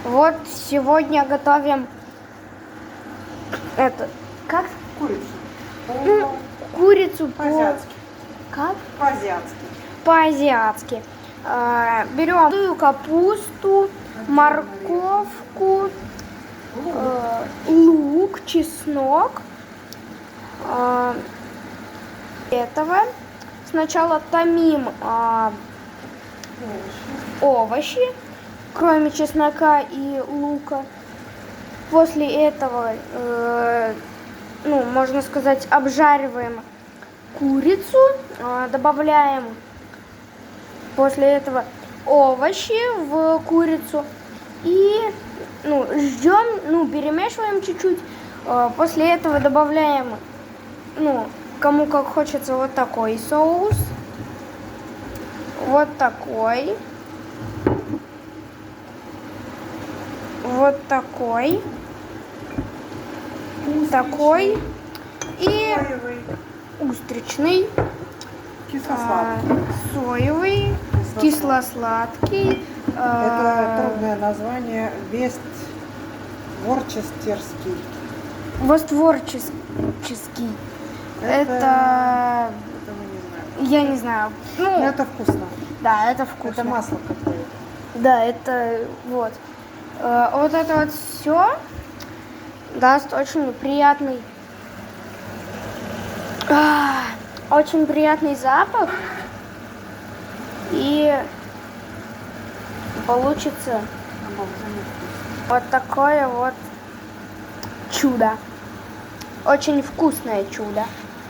Вот сегодня готовим это, как? Курицу. Курицу По-азиатски. Как? По-азиатски. По-азиатски. Берем молодую капусту, морковку, лук, чеснок. Этого сначала томим овощи, кроме чеснока и лука. После этого, можно сказать, обжариваем курицу, добавляем после этого овощи в курицу и ждем, перемешиваем чуть-чуть. После этого добавляем, кому как хочется, вот такой соус, вот такой, вот такой, такой и Соевый. устричный, Кисло-сладкий. соевый, кисло-сладкий. Это трудное название. Вестворчестерский. Востворческий. Это мы не знаем. я не знаю. Но это вкусно. Да, это вкусно. Это масло какое. Да, это вот. Вот это вот все даст очень приятный, очень приятный запах. И получится вот такое вот чудо. Очень вкусное чудо.